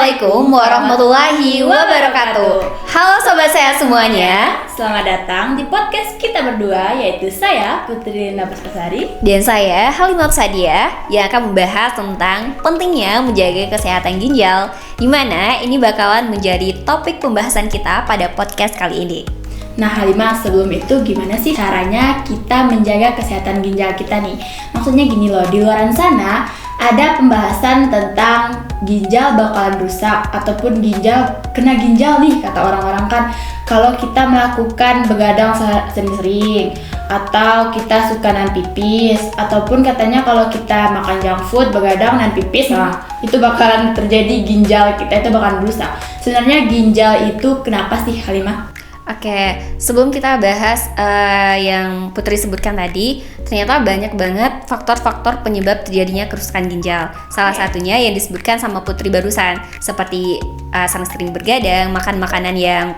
Assalamualaikum warahmatullahi wabarakatuh. Halo sobat saya semuanya, Selamat datang di podcast kita berdua, yaitu saya Putri Lina Puspasari dan saya Halimah Sadia yang akan membahas tentang pentingnya menjaga kesehatan ginjal, dimana ini bakalan menjadi topik pembahasan kita pada podcast kali ini. Nah Halimah, sebelum itu gimana sih caranya kita menjaga kesehatan ginjal kita nih? Maksudnya gini loh, di luar sana ada pembahasan tentang ginjal bakalan rusak ataupun kena ginjal nih, kata orang-orang kan kalau kita melakukan begadang sering-sering atau kita suka nahan pipis, ataupun katanya kalau kita makan junk food, begadang, nahan pipis, nah itu bakalan terjadi ginjal kita itu bakalan rusak. Sebenarnya ginjal itu kenapa sih Halimah? Oke, sebelum kita bahas yang Putri sebutkan tadi, ternyata banyak banget faktor-faktor penyebab terjadinya kerusakan ginjal. Salah satunya yang disebutkan sama Putri barusan, seperti sering bergadang, makan makanan yang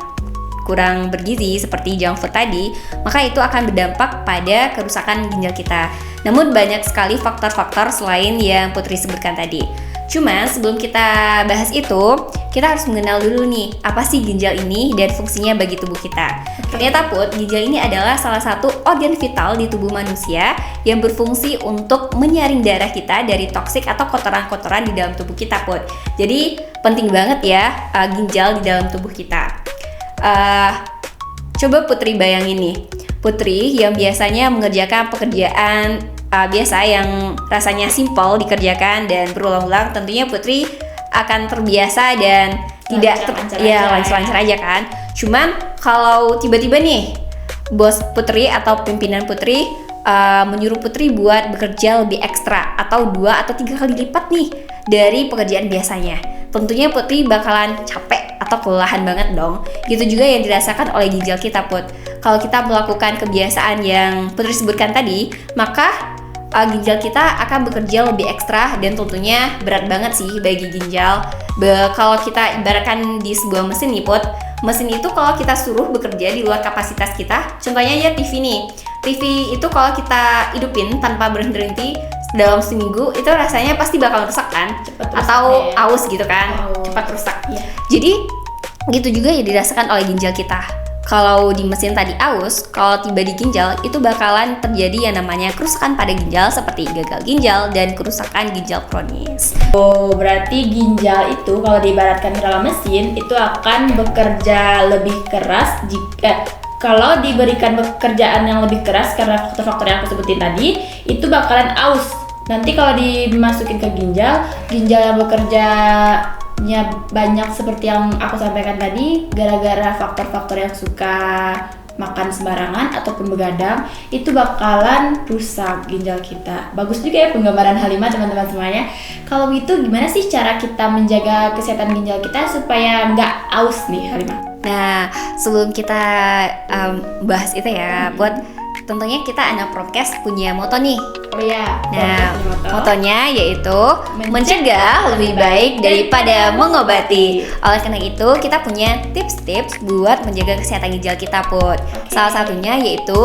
kurang bergizi seperti junk food tadi, maka itu akan berdampak pada kerusakan ginjal kita. Namun banyak sekali faktor-faktor selain yang Putri sebutkan tadi. Cuma sebelum kita bahas itu, kita harus mengenal dulu nih, apa sih ginjal ini dan fungsinya bagi tubuh kita. Ternyata Put, ginjal ini adalah salah satu organ vital di tubuh manusia yang berfungsi untuk menyaring darah kita dari toksik atau kotoran-kotoran di dalam tubuh kita, Put. Jadi penting banget ya ginjal di dalam tubuh kita. Coba Putri bayangin nih, Putri yang biasanya mengerjakan pekerjaan biasa yang rasanya simpel dikerjakan dan berulang-ulang, tentunya Putri akan terbiasa dan lancar-lancar aja kan. Cuman kalau tiba-tiba nih bos Putri atau pimpinan Putri menyuruh Putri buat bekerja lebih ekstra atau 2 atau 3 kali lipat nih dari pekerjaan biasanya, tentunya Putri bakalan capek atau kelelahan banget dong. Gitu juga yang dirasakan oleh ginjal kita, Put. Kalau kita melakukan kebiasaan yang Putri sebutkan tadi, maka ginjal kita akan bekerja lebih ekstra dan tentunya berat banget sih bagi ginjal. Kalau kita ibaratkan di sebuah mesin nih, Put, mesin itu kalau kita suruh bekerja di luar kapasitas kita, contohnya aja TV nih. TV itu kalau kita hidupin tanpa berhenti dalam seminggu, itu rasanya pasti bakal rusak kan? Atau aus gitu kan, cepat rusak. Jadi gitu juga yang dirasakan oleh ginjal kita. Kalau di mesin tadi aus, kalau tiba di ginjal itu bakalan terjadi yang namanya kerusakan pada ginjal seperti gagal ginjal dan kerusakan ginjal kronis. Oh, berarti ginjal itu kalau diibaratkan ke dalam mesin itu akan bekerja lebih keras jika kalau diberikan pekerjaan yang lebih keras karena faktor-faktor yang aku sebutin tadi, itu bakalan aus. Nanti kalau dimasukin ke ginjal yang bekerjanya banyak seperti yang aku sampaikan tadi, gara-gara faktor-faktor yang suka makan sembarangan ataupun begadang, itu bakalan rusak ginjal kita. Bagus juga ya penggambaran Halimah, teman-teman semuanya. Kalau gitu gimana sih cara kita menjaga kesehatan ginjal kita supaya nggak aus nih, Halimah? Nah, sebelum kita bahas itu ya, buat tentunya kita anak Promkes punya moto nih. Oh iya. Nah, motonya yaitu mencegah lebih baik daripada mengobati. Oleh karena itu, kita punya tips-tips buat menjaga kesehatan ginjal kita, Put. Salah satunya yaitu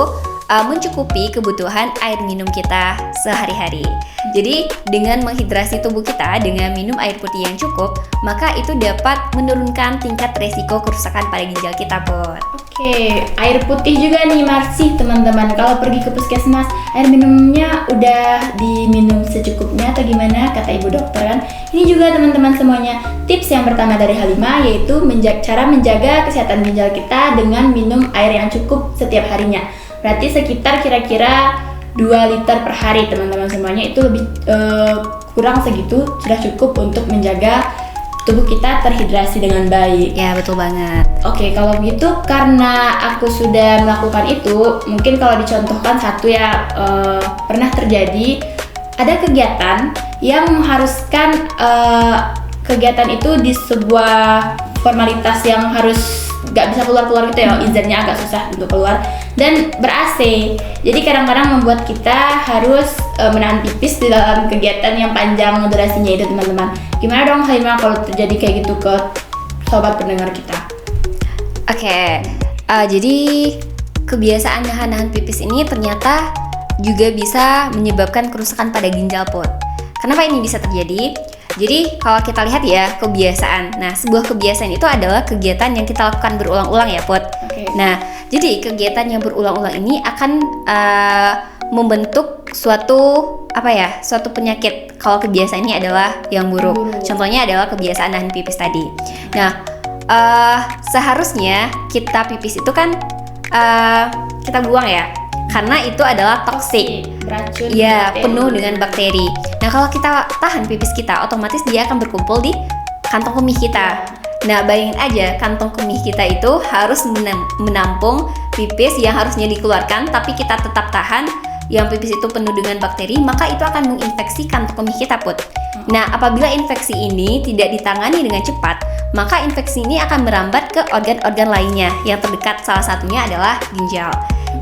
mencukupi kebutuhan air minum kita sehari-hari. Jadi, dengan menghidrasi tubuh kita dengan minum air putih yang cukup, maka itu dapat menurunkan tingkat resiko kerusakan pada ginjal kita, Put. Oke, air putih juga nih masih teman-teman. Kalau pergi ke puskesmas, air minumnya udah diminum secukupnya atau gimana kata ibu dokter kan? Ini juga teman-teman semuanya. Tips yang pertama dari Halimah yaitu cara menjaga kesehatan ginjal kita dengan minum air yang cukup setiap harinya. Berarti sekitar kira-kira 2 liter per hari teman-teman semuanya, itu lebih kurang segitu sudah cukup untuk menjaga tubuh kita terhidrasi dengan baik. Ya, betul banget. Oke, kalau begitu karena aku sudah melakukan itu, mungkin kalau dicontohkan satu ya, pernah terjadi ada kegiatan yang mengharuskan kegiatan itu di sebuah formalitas yang harus gak bisa keluar gitu ya, izinnya agak susah untuk keluar dan ber-AC. Jadi kadang-kadang membuat kita harus menahan pipis di dalam kegiatan yang panjang durasinya itu, teman-teman. Gimana dong Halimah kalau terjadi kayak gitu ke sobat pendengar kita? Oke, jadi kebiasaan nahan pipis ini ternyata juga bisa menyebabkan kerusakan pada ginjal, Put. Kenapa ini bisa terjadi? Jadi kalau kita lihat ya kebiasaan. Nah, sebuah kebiasaan itu adalah kegiatan yang kita lakukan berulang-ulang ya, Put. Oke. Nah, jadi kegiatan yang berulang-ulang ini akan membentuk suatu penyakit. Kalau kebiasaan ini adalah yang buruk. Contohnya adalah kebiasaan nahan pipis tadi. Nah, seharusnya kita pipis itu kan kita buang ya, karena itu adalah toksik. Beracun. Ya, bakteri. penuh dengan bakteri. Nah, kalau kita tahan pipis kita, otomatis dia akan berkumpul di kantong kemih kita. Nah, bayangin aja, kantong kemih kita itu harus menampung pipis yang harusnya dikeluarkan, tapi kita tetap tahan yang pipis itu penuh dengan bakteri, maka itu akan menginfeksi kantong kemih kita, Put. Nah, apabila infeksi ini tidak ditangani dengan cepat, maka infeksi ini akan merambat ke organ-organ lainnya yang terdekat, salah satunya adalah ginjal.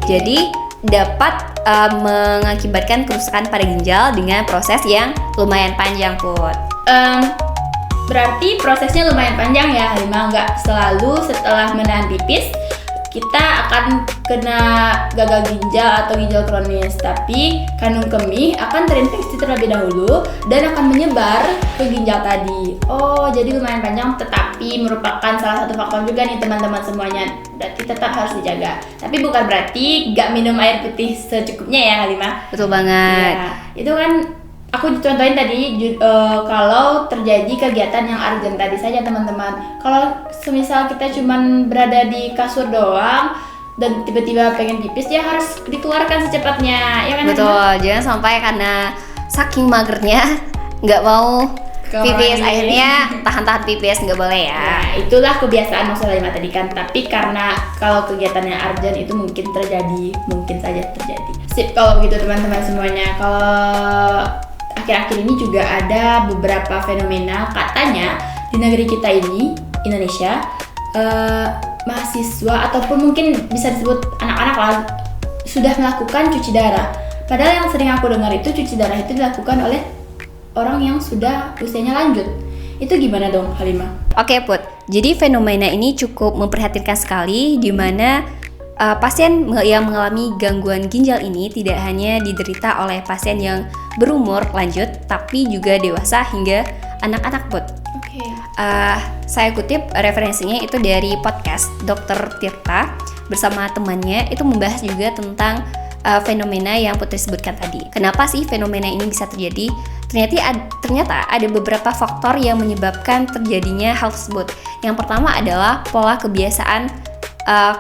Jadi, dapat mengakibatkan kerusakan pada ginjal dengan proses yang lumayan panjang, Put. Berarti prosesnya lumayan panjang ya, Halimah. Nggak selalu setelah menahan pipis kita akan kena gagal ginjal atau ginjal kronis, tapi kandung kemih akan terinfeksi terlebih dahulu dan akan menyebar ke ginjal tadi. Oh, jadi lumayan panjang, tetapi merupakan salah satu faktor juga nih teman-teman semuanya. Berarti tetap harus dijaga. Tapi bukan berarti gak minum air putih secukupnya ya, Halimah. Betul banget. Ya, itu kan aku contohin tadi kalau terjadi kegiatan yang urgent tadi saja teman-teman. Kalau semisal kita cuman berada di kasur doang dan tiba-tiba pengen pipis, ya harus dikeluarkan secepatnya, ya kan? Betul, jangan sampai karena saking magernya nggak mau pipis, akhirnya tahan-tahan pipis, nggak boleh ya. Ya, itulah kebiasaan masalah lima tadi kan. Tapi karena kalau kegiatannya urgent itu mungkin saja terjadi. Sip, kalau begitu teman-teman semuanya. Kalau akhir-akhir ini juga ada beberapa fenomena, katanya di negeri kita ini, Indonesia, mahasiswa ataupun mungkin bisa disebut anak-anak lah, sudah melakukan cuci darah. Padahal yang sering aku dengar itu cuci darah itu dilakukan oleh orang yang sudah usianya lanjut. Itu gimana dong, Halimah? Oke, Put. Jadi fenomena ini cukup memprihatinkan sekali, di mana pasien yang mengalami gangguan ginjal ini tidak hanya diderita oleh pasien yang berumur lanjut, tapi juga dewasa hingga anak-anak, Put. Oke. Saya kutip referensinya itu dari podcast Dr. Tirta bersama temannya, itu membahas juga tentang fenomena yang Putri sebutkan tadi. Kenapa sih fenomena ini bisa terjadi? Ternyata ada beberapa faktor yang menyebabkan terjadinya hal tersebut. Yang pertama adalah pola kebiasaan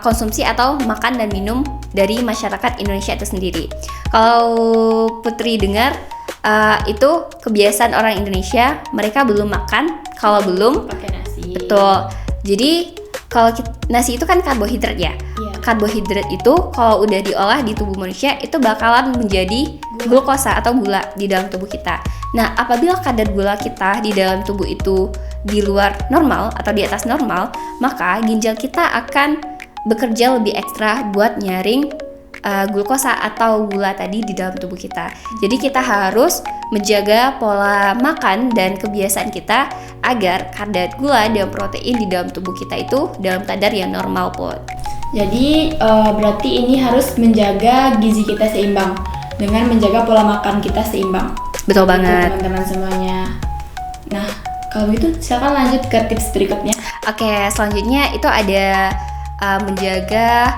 konsumsi atau makan dan minum dari masyarakat Indonesia itu sendiri. Kalau Putri dengar, itu kebiasaan orang Indonesia, mereka belum makan kalau belum Pakai nasi. betul. Jadi kalau nasi itu kan karbohidrat ya. Iya. Karbohidrat itu kalau udah diolah di tubuh manusia itu bakalan menjadi glukosa atau gula di dalam tubuh kita. Nah, apabila kadar gula kita di dalam tubuh itu di luar normal atau di atas normal, maka ginjal kita akan bekerja lebih ekstra buat nyaring glukosa atau gula tadi di dalam tubuh kita. Jadi kita harus menjaga pola makan dan kebiasaan kita agar kadar gula dan protein di dalam tubuh kita itu dalam kadar yang normal, Put. Jadi berarti ini harus menjaga gizi kita seimbang dengan menjaga pola makan kita seimbang. Betul Gitu, banget. teman-teman semuanya. Nah, kalau gitu silakan lanjut ke tips berikutnya. Oke, selanjutnya itu ada menjaga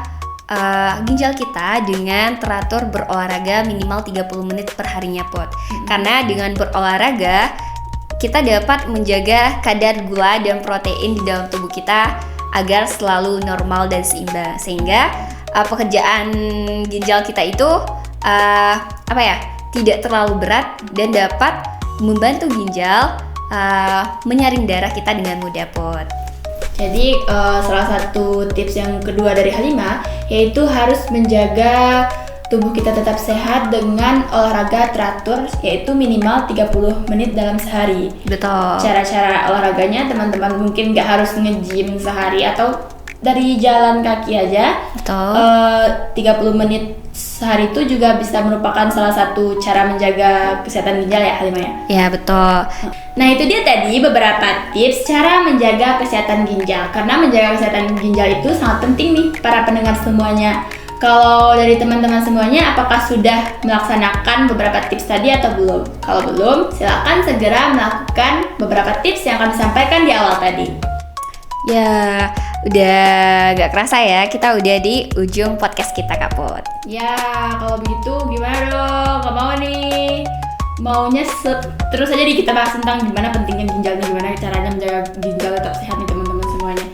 ginjal kita dengan teratur berolahraga minimal 30 menit per harinya, Put. Karena dengan berolahraga kita dapat menjaga kadar gula dan protein di dalam tubuh kita agar selalu normal dan seimbang, sehingga pekerjaan ginjal kita itu tidak terlalu berat dan dapat membantu ginjal menyaring darah kita dengan mudah, Put. Jadi salah satu tips yang kedua dari Halimah yaitu harus menjaga tubuh kita tetap sehat dengan olahraga teratur, yaitu minimal 30 menit dalam sehari. Betul. Cara-cara olahraganya teman-teman mungkin nggak harus nge-gym sehari, atau dari jalan kaki aja. Betul. 30 menit sehari itu juga bisa merupakan salah satu cara menjaga kesehatan ginjal ya, Halimah ya? Ya, betul. Nah, itu dia tadi beberapa tips cara menjaga kesehatan ginjal. Karena menjaga kesehatan ginjal itu sangat penting nih para pendengar semuanya. Kalau dari teman-teman semuanya, apakah sudah melaksanakan beberapa tips tadi atau belum? Kalau belum, silakan segera melakukan beberapa tips yang kami sampaikan di awal tadi. Ya, udah gak kerasa ya, kita udah di ujung podcast kita, Kak Put. Ya, kalau begitu gimana dong? Gak mau nih. Maunya terus aja kita bahas tentang gimana pentingnya ginjal nih, gimana caranya menjaga ginjal tetap sehat nih teman-teman semuanya.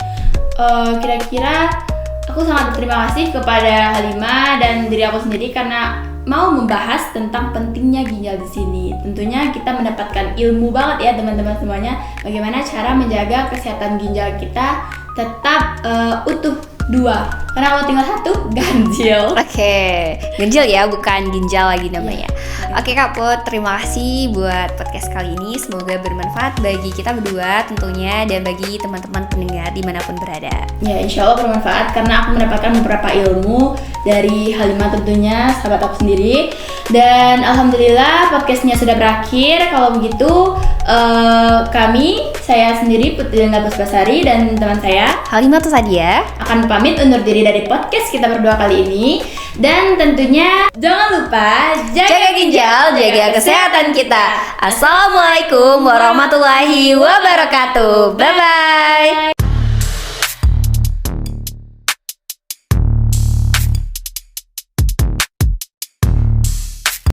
Kira-kira aku sangat berterima kasih kepada Halimah dan diri aku sendiri karena mau membahas tentang pentingnya ginjal di sini. Tentunya kita mendapatkan ilmu banget ya teman-teman semuanya, bagaimana cara menjaga kesehatan ginjal kita tetap utuh. 2, karena kalau tinggal 1, ganjil. Oke, ganjil ya, bukan ginjal lagi namanya. Oke Kak Put, terima kasih buat podcast kali ini. Semoga bermanfaat bagi kita berdua tentunya, dan bagi teman-teman pendengar dimanapun berada. Ya, insya Allah bermanfaat karena aku mendapatkan beberapa ilmu dari Halimah tentunya, sahabat aku sendiri. Dan alhamdulillah podcastnya sudah berakhir. Kalau begitu saya sendiri Putri Denda Pusbasari dan teman saya Halimah Tusadia akan pamit undur diri dari podcast kita berdua kali ini. Dan tentunya jangan lupa jaga ginjal, jaga kesehatan kita. Assalamualaikum warahmatullahi wabarakatuh. Bye-bye.